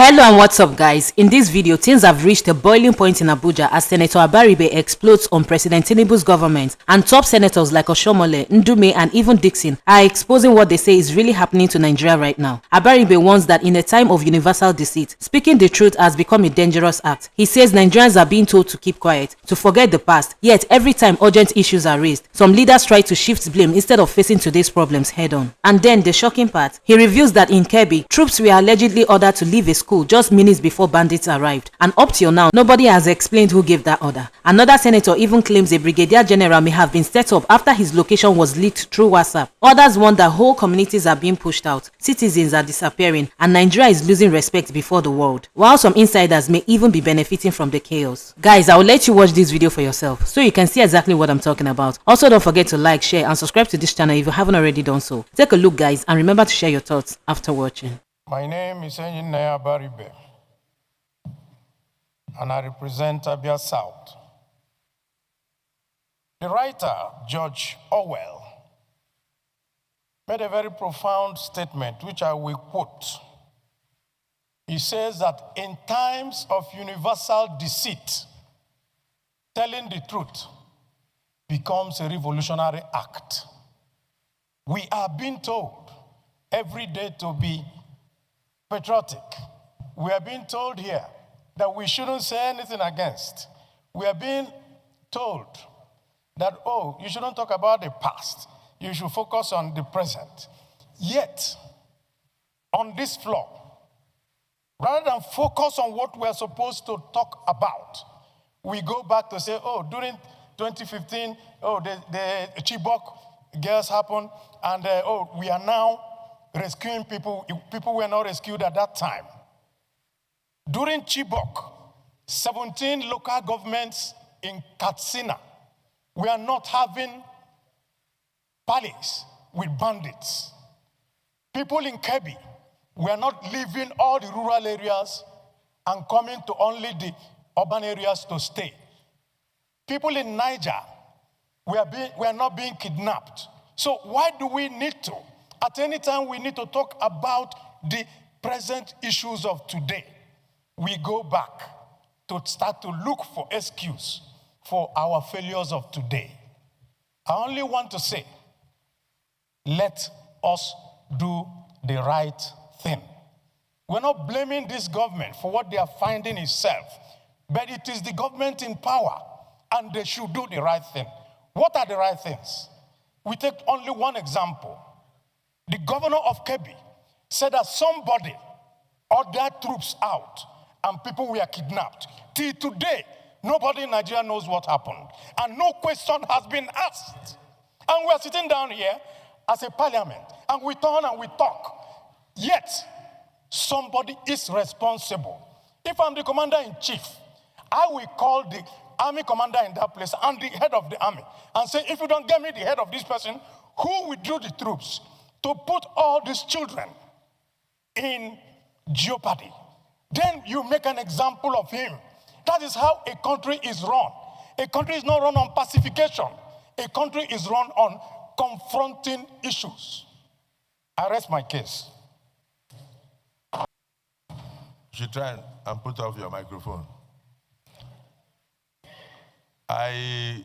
Hello and what's up guys. In this video, things have reached a boiling point in Abuja as Senator Abaribe explodes on President Tinubu's government, and top senators like Oshiomhole, Ndume and even Dickson are exposing what they say is really happening to Nigeria right now. Abaribe warns that in a time of universal deceit, speaking the truth has become a dangerous act. He says Nigerians are being told to keep quiet, to forget the past, yet every time urgent issues are raised, some leaders try to shift blame instead of facing today's problems head on. And then the shocking part, he reveals that in Kebbi, troops were allegedly ordered to leave a school just minutes before bandits arrived, and up till now nobody has explained who gave that order. Another senator even claims a brigadier general may have been set up after his location was leaked through WhatsApp. Others wonder whole communities are being pushed out, citizens are disappearing, and Nigeria is losing respect before the world, while some insiders may even be benefiting from the chaos. Guys, I will let you watch this video for yourself so you can see exactly what I'm talking about. Also, don't forget to like, share and subscribe to this channel if you haven't already done so. Take a look guys, and remember to share your thoughts after watching. My name is Abaribe, and I represent Abia South. The writer, George Orwell, made a very profound statement, which I will quote. He says that in times of universal deceit, telling the truth becomes a revolutionary act. We are being told every day to be patriotic. We are being told here that we shouldn't say anything against. We are being told that, oh, you shouldn't talk about the past. You should focus on the present. Yet, on this floor, rather than focus on what we're supposed to talk about, we go back to say, oh, during 2015, oh, the Chibok girls happened, and oh, we are now rescuing people. People were not rescued at that time. During Chibok, 17 local governments in Katsina were not having parleys with bandits. People in Kebbi were not leaving all the rural areas and coming to only the urban areas to stay. People in Naija were not being kidnapped. So why do we need to? At any time we need to talk about the present issues of today. We go back to start to look for excuse for our failures of today. I only want to say, let us do the right thing. We're not blaming this government for what they are finding itself, but it is the government in power, and they should do the right thing. What are the right things? We take only one example. The governor of Kebbi said that somebody ordered troops out and people were kidnapped. Till today, nobody in Nigeria knows what happened. And no question has been asked. And we're sitting down here as a parliament, and we turn and we talk. Yet, somebody is responsible. If I'm the commander-in-chief, I will call the army commander in that place and the head of the army and say, if you don't get me the head of this person who withdrew the troops to put all these children in jeopardy, then you make an example of him. That is how a country is run. A country is not run on pacification. A country is run on confronting issues. I rest my case. You should try and put off your microphone. I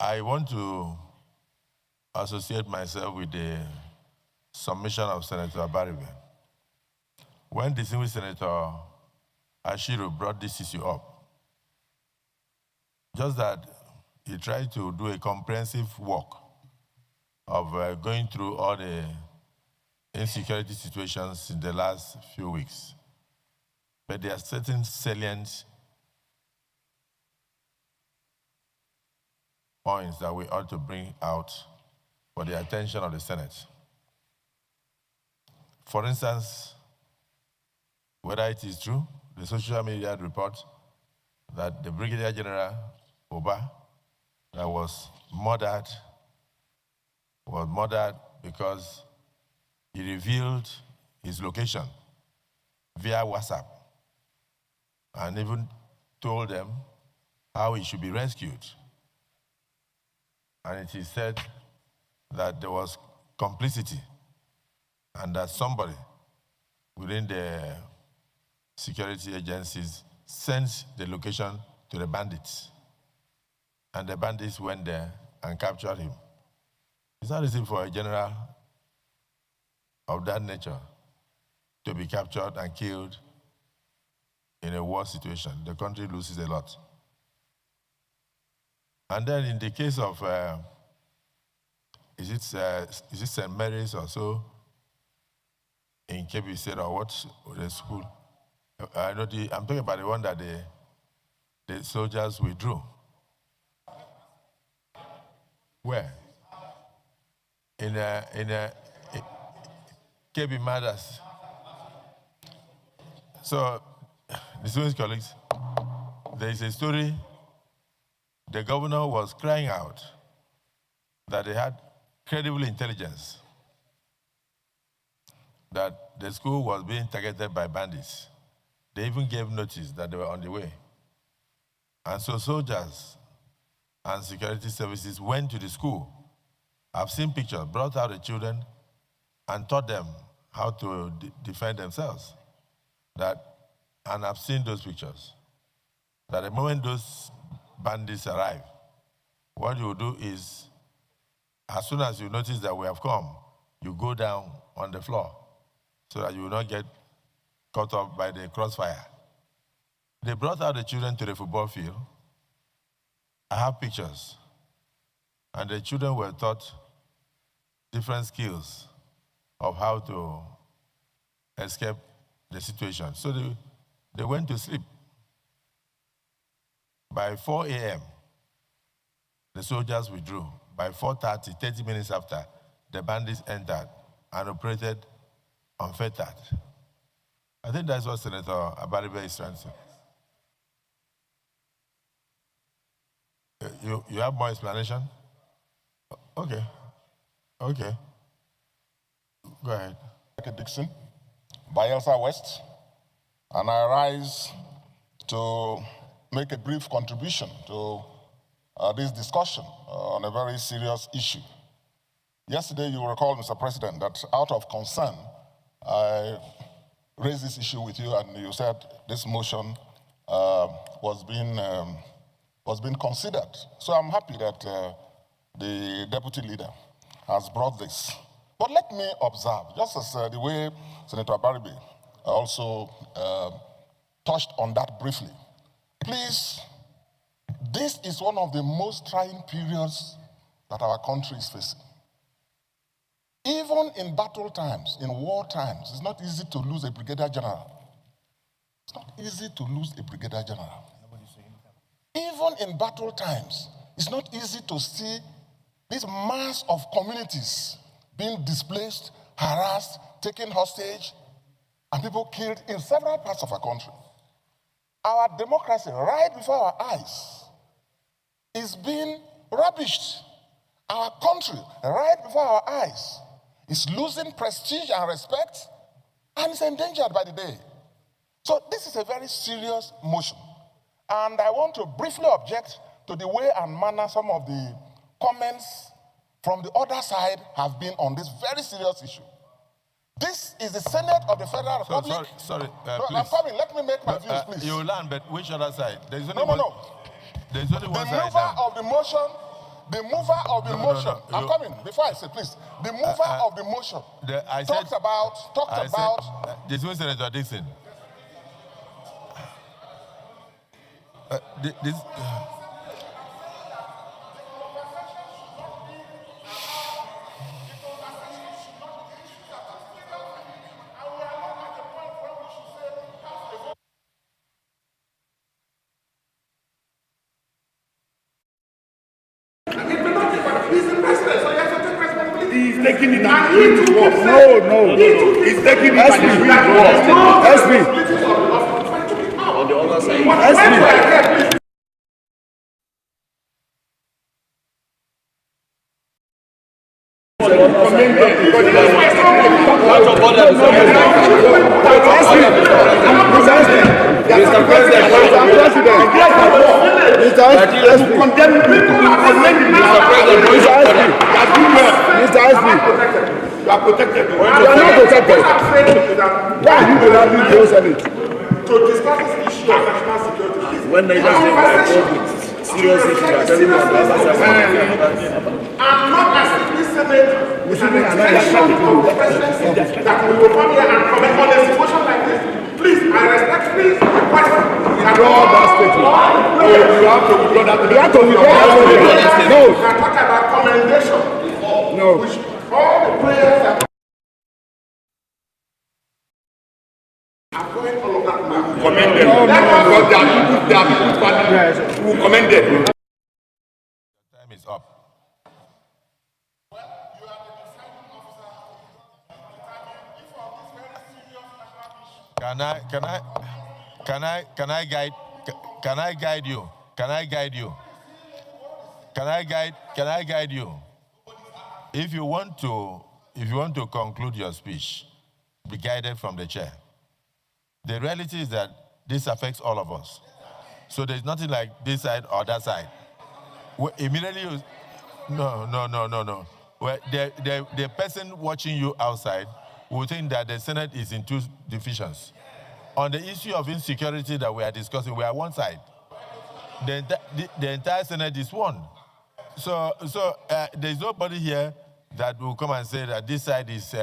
want to associate myself with the submission of Senator Abaribe. When distinguished Senator Ashiru brought this issue up, just that he tried to do a comprehensive work of going through all the insecurity situations in the last few weeks. But there are certain salient points that we ought to bring out for the attention of the Senate. For instance, whether it is true, the social media report that the Brigadier General Oba that was murdered because he revealed his location via WhatsApp and even told them how he should be rescued. And it is said that there was complicity and that somebody within the security agencies sent the location to the bandits. And the bandits went there and captured him. It's not easy for a general of that nature to be captured and killed in a war situation. The country loses a lot. And then in the case of, is it St. Mary's or so, in Kebbi State or what, the school? I'm talking about the one that the soldiers withdrew. Where? In Kebbi Matters. So, distinguished colleagues, there is a story. The governor was crying out that they had credible intelligence that the school was being targeted by bandits. They even gave notice that they were on the way. And so soldiers and security services went to the school. I've seen pictures, brought out the children and taught them how to defend themselves. And I've seen those pictures. That the moment those bandits arrive, what you do is, as soon as you notice that we have come, you go down on the floor so that you will not get caught up by the crossfire. They brought out the children to the football field. I have pictures. And the children were taught different skills of how to escape the situation. So they went to sleep. By 4 a.m., the soldiers withdrew. By 4:30, 30 minutes after, the bandits entered and operated unfettered. I think that's what Senator Abaribe is trying to say. You have more explanation? Okay. Okay. Go ahead. Dickson, Bayelsa West, and I rise to make a brief contribution to this discussion on a very serious issue. Yesterday, you will recall, Mr. President, that out of concern, I raised this issue with you, and you said this motion was being considered. So I'm happy that the deputy leader has brought this. But let me observe, just as the way Senator Abaribe also touched on that briefly. Please, this is one of the most trying periods that our country is facing. Even in battle times, in war times, it's not easy to lose a brigadier general. It's not easy to lose a brigadier general. Even in battle times, it's not easy to see this mass of communities being displaced, harassed, taken hostage, and people killed in several parts of our country. Our democracy, right before our eyes, is being rubbished. Our country, right before our eyes, is losing prestige and respect, and is endangered by the day. So this is a very serious motion. And I want to briefly object to the way and manner some of the comments from the other side have been on this very serious issue. This is the Senate of the Federal Republic. Sorry, no, please. I'm coming. Let me make my views, please. You will learn, but which other side? There's only No. There's only one side of the motion, the mover of the motion. No. I'm coming. Before I say, please. The mover of the motion talked about. This was Senator Dickson. He's taking it and going to war. No. He's taking it and going to war. SP. On the other side. SP. You are protected. You are not protected. Why are you allowing the Senate? to discuss this issue of national security. When Naija is serious issue, I'm not as this Senate with an extension of the presidency that we will come here and comment on a situation like this. Please, I respectfully request withdraw that statement. You have to withdraw that statement. You have to withdraw that statement. No. We can talk about commendation. No. All the prayers that are going all of that now. Commend them. Because they are good partners who commend them. Time is up. Can I guide you? Can I guide you? If you want to conclude your speech, be guided from the chair. The reality is that this affects all of us. So there's nothing like this side or that side. Immediately you, no. Well, the person watching you outside will think that the Senate is in two divisions. On the issue of insecurity that we are discussing, we are one side. The entire Senate is one. So there's nobody here that will come and say that this side is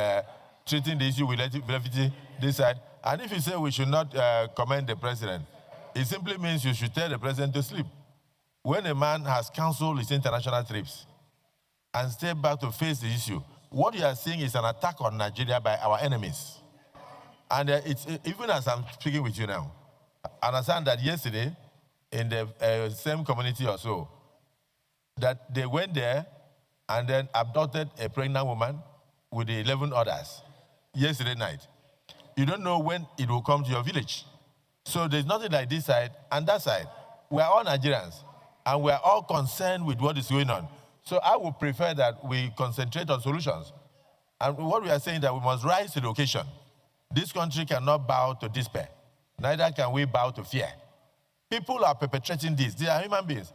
treating the issue with levity, this side. And if you say we should not commend the president, it simply means you should tell the president to sleep. When a man has canceled his international trips and step back to face the issue, what you are seeing is an attack on Nigeria by our enemies. And it's even as I'm speaking with you now, I understand that yesterday, in the same community or so, that they went there and then abducted a pregnant woman with the 11 others yesterday night. You don't know when it will come to your village. So there's nothing like this side and that side. We are all Nigerians, and we are all concerned with what is going on. So I would prefer that we concentrate on solutions. And what we are saying is that we must rise to the occasion. This country cannot bow to despair. Neither can we bow to fear. People are perpetrating this. They are human beings.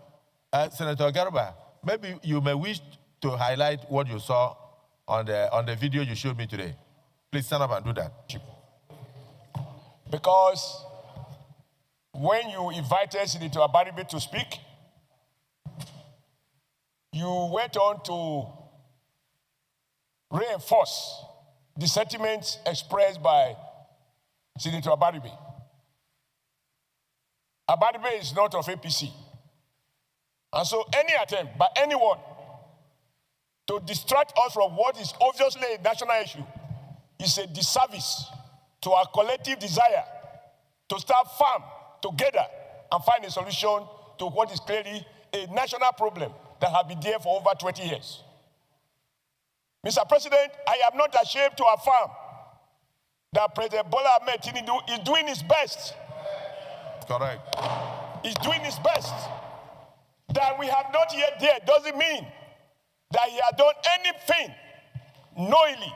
Senator Garba, maybe you may wish to highlight what you saw on the video you showed me today. Please stand up and do that. Because when you invited Senator Abaribe to speak, you went on to reinforce the sentiments expressed by Senator Abaribe. Abaribe is not of APC. And so any attempt by anyone to distract us from what is obviously a national issue is a disservice to our collective desire to stand firm together and find a solution to what is clearly a national problem that has been there for over 20 years. Mr. President, I am not ashamed to affirm that President Bola Tinubu is doing his best. Correct. He's doing his best. That we have not yet there doesn't mean that he has done anything knowingly,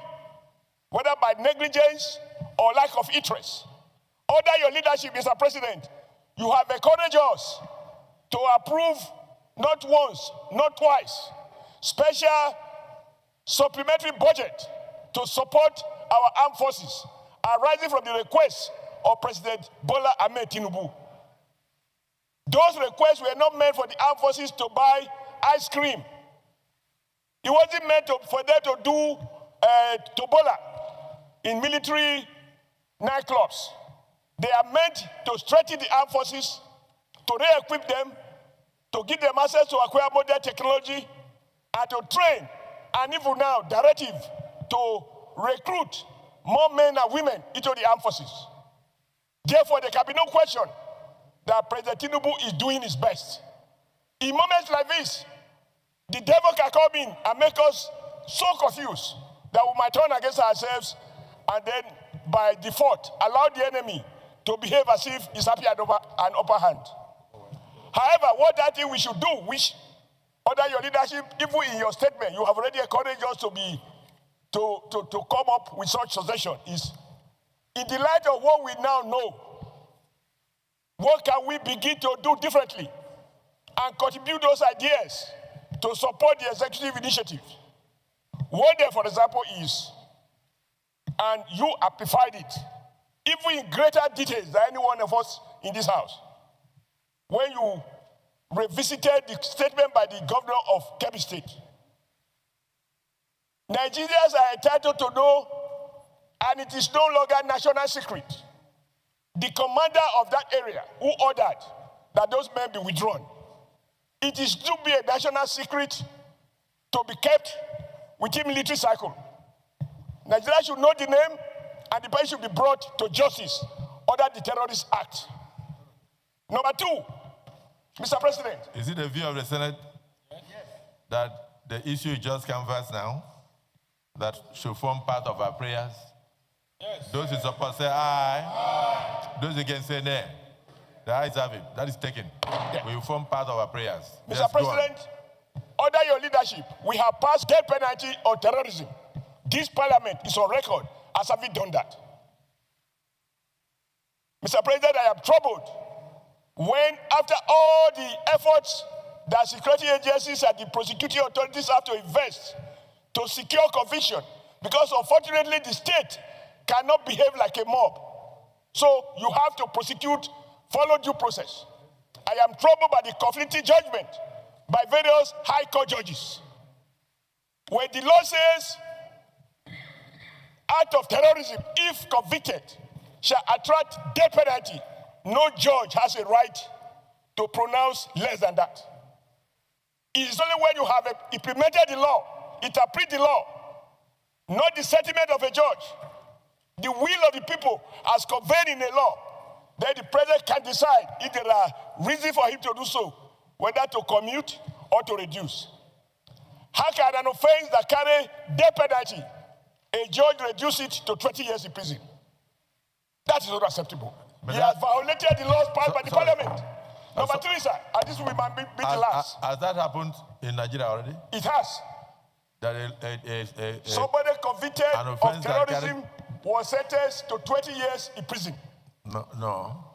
whether by negligence or lack of interest. Under your leadership, Mr. President, you have encouraged us to approve not once, not twice, special supplementary budget to support our armed forces, arising from the request of President Bola Tinubu. Those requests were not meant for the armed forces to buy ice cream. It wasn't meant for them to do tobola in military nightclubs. They are meant to strengthen the armed forces, to re-equip them, to give them access to acquire modern technology, and to train, and even now, directive to recruit more men and women into the armed forces. Therefore, there can be no question that President Tinubu is doing his best. In moments like this, the devil can come in and make us so confused that we might turn against ourselves and then, by default, allow the enemy to behave as if he's happy at an upper hand. However, what I think we should do, which under your leadership, even in your statement, you have already encouraged us to come up with such suggestion, is in the light of what we now know, what can we begin to do differently and contribute those ideas to support the executive initiative? One there, for example, is, and you amplified it, even in greater details than any one of us in this house, when you revisited the statement by the governor of Kebbi State. Nigerians are entitled to know, and it is no longer national secret, the commander of that area who ordered that those men be withdrawn. It is to be a national secret to be kept within military cycle. Nigeria should know the name, and the person should be brought to justice under the Terrorist Act. Number two, Mr. President. Is it the view of the Senate that the issue you just canvassed now, that should form part of our prayers? Yes. Those who support say aye. Aye. Those against say nay. The ayes have it. That is taken. Yeah. We will form part of our prayers. Mr. Yes, President, under your leadership, we have passed death penalty on terrorism. This parliament is on record as having done that. Mr. President, I am troubled when, after all the efforts that security agencies and the prosecuting authorities have to invest to secure conviction, because unfortunately the state cannot behave like a mob. So you have to prosecute, follow due process. I am troubled by the conflicting judgment by various high court judges. When the law says act of terrorism, if convicted, shall attract death penalty, no judge has a right to pronounce less than that. It is only when you have implemented the law, interpret the law, not the sentiment of a judge, the will of the people as conveyed in a law, then the president can decide if there are reasons for him to do so, whether to commute or to reduce. How can an offense that carries death penalty, a judge reduce it to 20 years in prison? That is not acceptable. He has violated the laws passed by the parliament. Number three, sir, and this will be the last. Has that happened in Nigeria already? It has. That somebody convicted of terrorism was sentenced to 20 years in prison. No.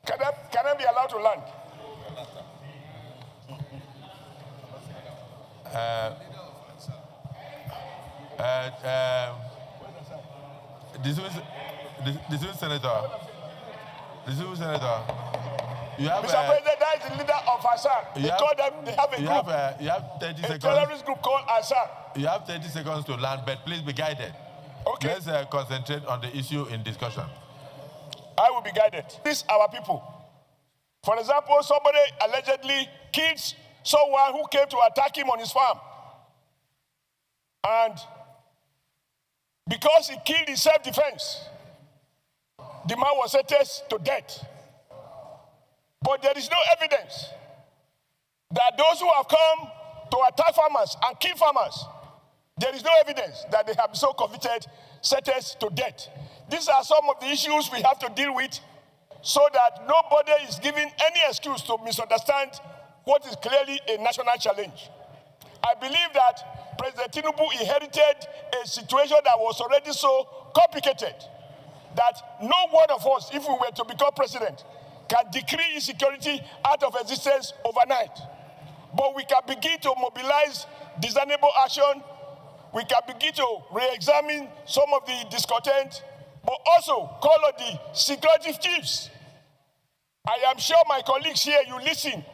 Can I be allowed to land? Distinguished Senator, you have, Mr. President, that is the leader of Hassan. They told them they have a group. You have 30 seconds. A terrorist group called Hassan. You have 30 seconds to land, but please be guided. Okay. Let's concentrate on the issue in discussion. I will be guided. These are our people. For example, somebody allegedly killed someone who came to attack him on his farm. And because he killed in self-defense, the man was sentenced to death. But there is no evidence that those who have come to attack farmers and kill farmers, there is no evidence that they have been so convicted, sentenced to death. These are some of the issues we have to deal with so that nobody is given any excuse to misunderstand what is clearly a national challenge. I believe that President Tinubu inherited a situation that was already so complicated that no one of us, if we were to become president, can decree insecurity out of existence overnight. But we can begin to mobilize discernible action. We can begin to re-examine some of the discontent, but also call on the security chiefs. I am sure my colleagues here, you listen.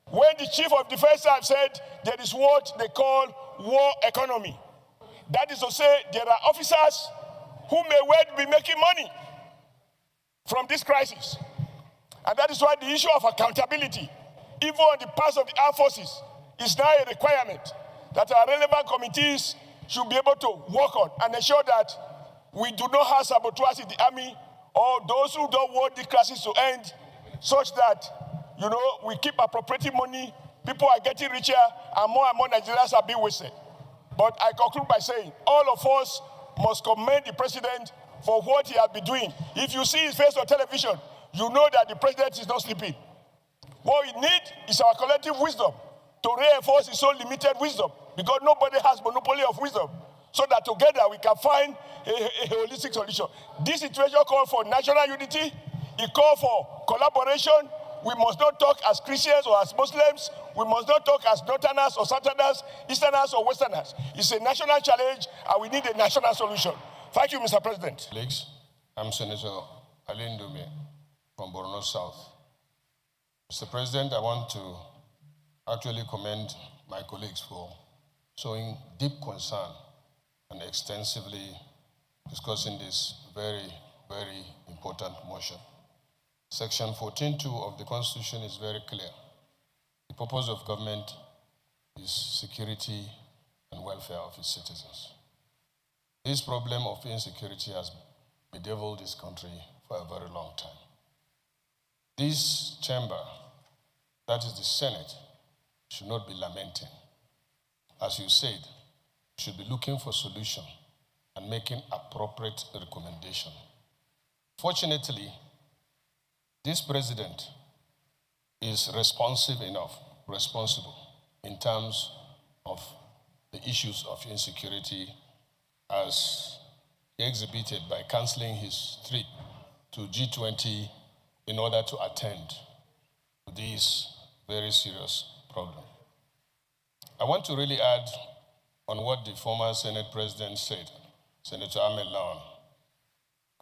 When the chief of defense staff said there is what they call war economy. That is to say, there are officers who may well be making money from this crisis. And that is why the issue of accountability, even on the part of the armed forces, is now a requirement that our relevant committees should be able to work on and ensure that we do not have saboteurs in the army or those who don't want the crisis to end, such that, we keep appropriating money, people are getting richer, and more Nigerians are being wasted. But I conclude by saying, all of us must commend the president for what he has been doing. If you see his face on television, you know that the president is not sleeping. What we need is our collective wisdom to reinforce his own limited wisdom, because nobody has monopoly of wisdom, so that together we can find a holistic solution. This situation calls for national unity. It calls for collaboration. We must not talk as Christians or as Muslims. We must not talk as Northerners or Southerners, Easterners or Westerners. It's a national challenge, and we need a national solution. Thank you, Mr. President. Colleagues, I'm Senator Ndume from Borno South. Mr. President, I want to actually commend my colleagues for showing deep concern and extensively discussing this very, very important motion. Section 14.2 of the Constitution is very clear. The purpose of government is security and welfare of its citizens. This problem of insecurity has bedeviled this country for a very long time. This chamber, that is the Senate, should not be lamenting. As you said, should be looking for solution and making appropriate recommendation. Fortunately, this president is responsible in terms of the issues of insecurity as exhibited by canceling his trip to G20 in order to attend to this very serious problem. I want to really add on what the former Senate President said, Senator Ahmed Lawan,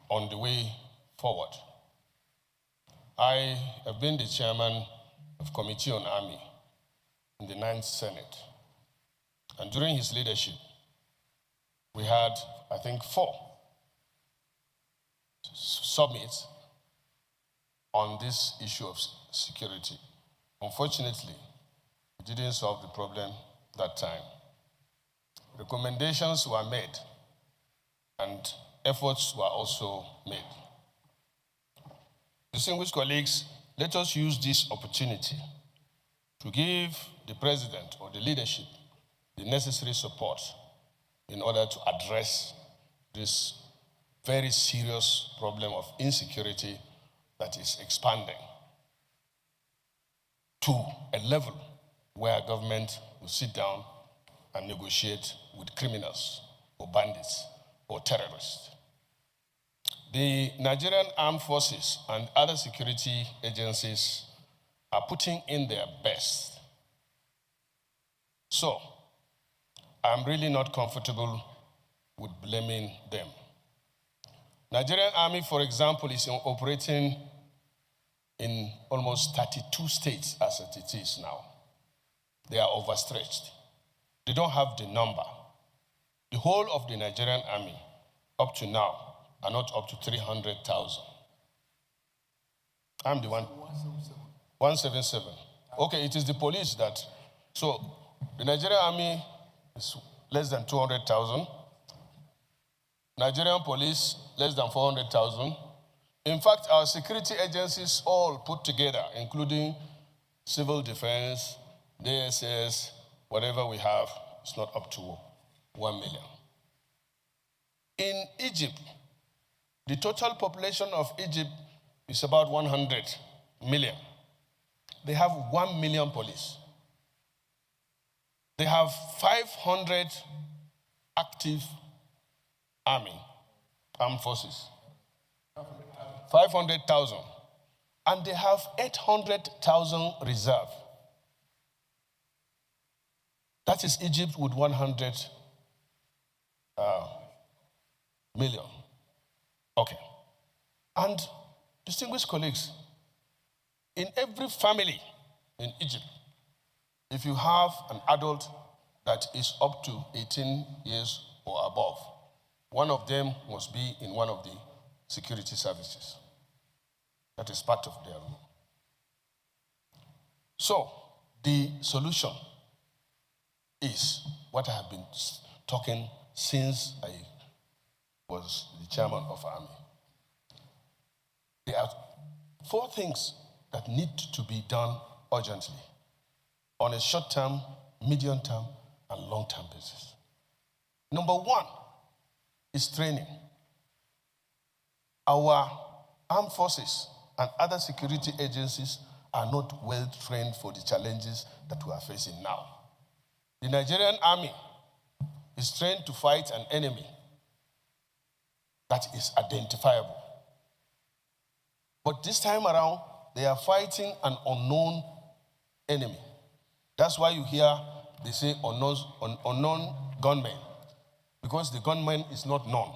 on the way forward. I have been the chairman of Committee on Army in the 9th Senate. And during his leadership, we had, I think, 4 summits on this issue of security. Unfortunately, it didn't solve the problem that time. Recommendations were made and efforts were also made. Distinguished colleagues, let us use this opportunity to give the president or the leadership the necessary support in order to address this very serious problem of insecurity that is expanding to a level where government will sit down and negotiate with criminals or bandits or terrorists. The Nigerian Armed Forces and other security agencies are putting in their best. So, I'm really not comfortable with blaming them. Nigerian Army, for example, is operating in almost 32 states as it is now. They are overstretched. They don't have the number. The whole of the Nigerian Army, up to now, are not up to 300,000. I'm the one. 177. Okay, it is the police that. So the Nigerian Army is less than 200,000. Nigerian police, less than 400,000. In fact, our security agencies all put together, including civil defense, DSS, whatever we have, it's not up to 1 million. In Egypt, the total population of Egypt is about 100 million. They have 1 million police. They have 500 active armed forces. 500,000. And they have 800,000 reserve. That is Egypt with 100 million. Okay. And distinguished colleagues, in every family in Egypt, if you have an adult that is up to 18 years or above, one of them must be in one of the security services. That is part of their role. So, the solution is what I have been talking since I was the chairman of Army. There are 4 things that need to be done urgently on a short-term, medium-term, and long-term basis. Number 1 is training. Our armed forces and other security agencies are not well trained for the challenges that we are facing now. The Nigerian Army is trained to fight an enemy that is identifiable. But this time around, they are fighting an unknown enemy. That's why you hear they say unknown gunmen, because the gunman is not known.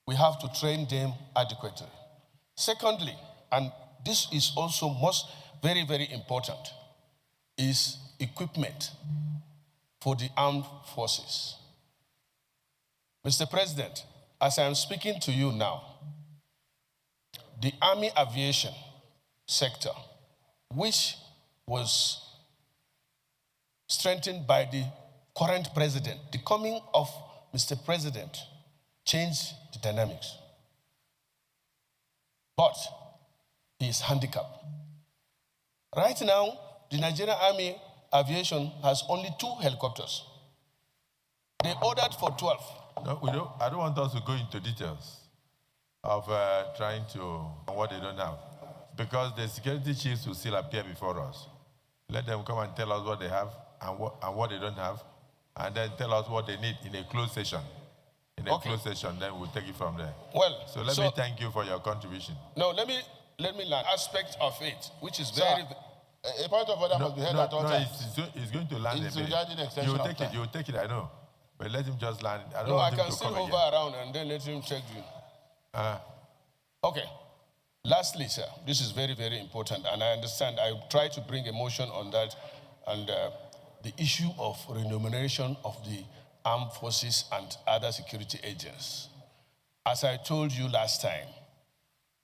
we have to train them adequately. Secondly, and this is also very, very important, is equipment for the armed forces. Mr. President, as I am speaking to you now, the Army aviation sector, which was strengthened by the current president, the coming of Mr. President changed the dynamics. But he is handicapped. Right now, the Nigerian Army aviation has only 2 helicopters. They ordered for 12. No, I don't want us to go into details of trying to what they don't have, because the security chiefs will still appear before us. Let them come and tell us what they have and what they don't have, and then tell us what they need in a closed session. In a closed session, then we'll take it from there. Well, so let me thank you for your contribution. No, let me learn aspect of it, which is very. A point of order must be held at all times. It's going to land. It's regarding the extension you will of time. You will take it, I know. But let him just land. I can still hover around and then let him check you. Okay. Lastly, sir, this is very, very important, and I understand. I try to bring a motion on that, and the issue of remuneration of the armed forces and other security agents. As I told you last time,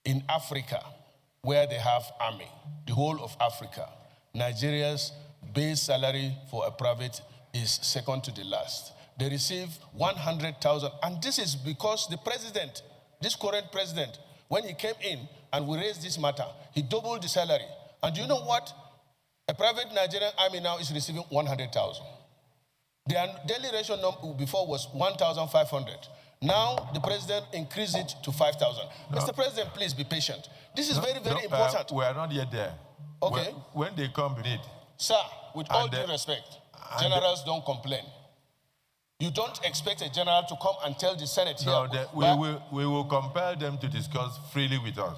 in Africa, where they have army, the whole of Africa, Nigeria's base salary for a private is second to the last. They receive 100,000, and this is because the president, this current president, when he came in and we raised this matter, he doubled the salary. And do you know what? A private Nigerian army now is receiving 100,000. Their daily ration before was 1,500. Now the president increased it to 5,000. No. Mr. President, please be patient. This is very, very important. We are not yet there. Okay. When they come, we need. Sir, with all due respect, generals don't complain. You don't expect a general to come and tell the Senate here. No, we will compel them to discuss freely with us.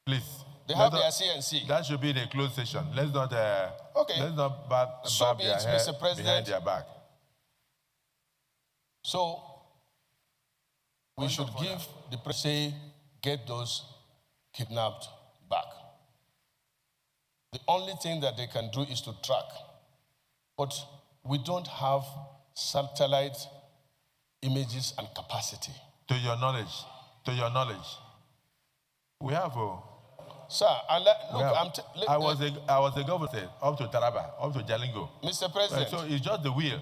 Please. They have their CNC. That should be in a closed session. Let's not let's not bat their head Mr. President, behind their back. So we should give the president, get those kidnapped back. The only thing that they can do is to track. But we don't have satellite images and capacity. To your knowledge, we have. Sir, look, I was a governor up to Taraba, up to Jalingo. Mr. President. So it's just the wheel.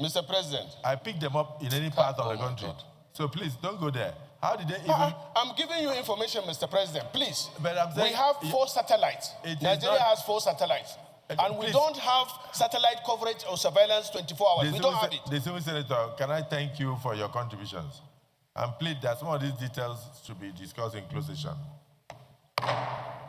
Mr. President. I picked them up in any part of the country. God. So please, don't go there. How did they even... I'm giving you information, Mr. President, please. But I'm saying, we have 4 satellites. Nigeria has 4 satellites. And we don't have satellite coverage or surveillance 24 hours. We don't have it. The Civil Senator, can I thank you for your contributions? And plead that some of these details should be discussed in closed session.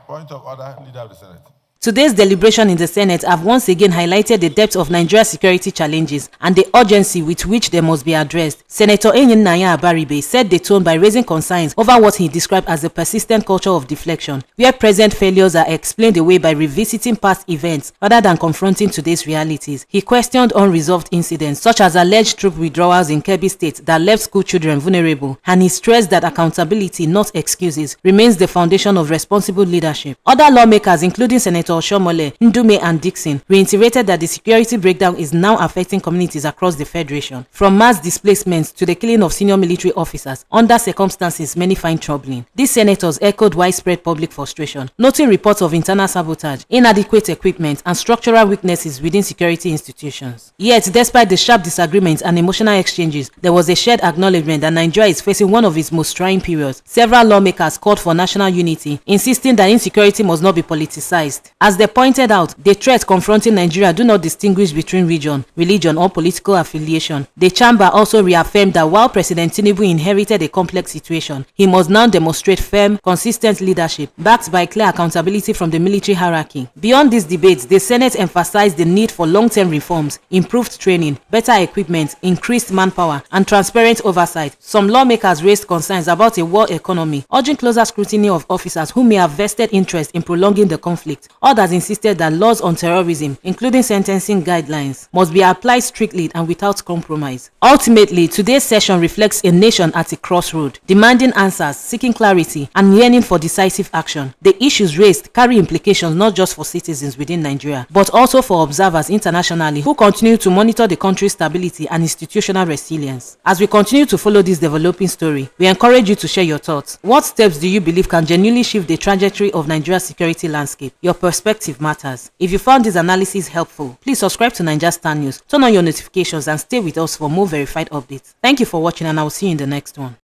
Point of order, Leader of the Senate. Today's deliberation in the Senate have once again highlighted the depth of Nigeria's security challenges and the urgency with which they must be addressed. Senator Naija Abaribe set the tone by raising concerns over what he described as a persistent culture of deflection, where present failures are explained away by revisiting past events rather than confronting today's realities. He questioned unresolved incidents such as alleged troop withdrawals in Kebbi State that left school children vulnerable, and he stressed that accountability, not excuses, remains the foundation of responsible leadership. Other lawmakers, including Senator Oshiomhole, Ndume and Dickson, reiterated that the security breakdown is now affecting communities across the Federation, from mass displacements to the killing of senior military officers under circumstances many find troubling. These senators echoed widespread public frustration, noting reports of internal sabotage, inadequate equipment, and structural weaknesses within security institutions. Yet, despite the sharp disagreements and emotional exchanges, there was a shared acknowledgement that Nigeria is facing one of its most trying periods. Several lawmakers called for national unity, insisting that insecurity must not be politicized. As they pointed out, the threats confronting Nigeria do not distinguish between region, religion, or political affiliation. The chamber also reaffirmed that while President Tinubu inherited a complex situation, he must now demonstrate firm, consistent leadership, backed by clear accountability from the military hierarchy. Beyond these debates, the Senate emphasized the need for long-term reforms, improved training, better equipment, increased manpower, and transparent oversight. Some lawmakers raised concerns about a war economy, urging closer scrutiny of officers who may have vested interest in prolonging the conflict. Others insisted that laws on terrorism, including sentencing guidelines, must be applied strictly and without compromise. Ultimately, today's session reflects a nation at a crossroad, demanding answers, seeking clarity, and yearning for decisive action. The issues raised carry implications not just for citizens within Nigeria, but also for observers internationally who continue to monitor the country's stability and institutional resilience. As we continue to follow this developing story, we encourage you to share your thoughts. What steps do you believe can genuinely shift the trajectory of Nigeria's security landscape? Your perspective matters. If you found this analysis helpful, please subscribe to Naija Star News, turn on your notifications, and stay with us for more verified updates. Thank you for watching, and I will see you in the next one.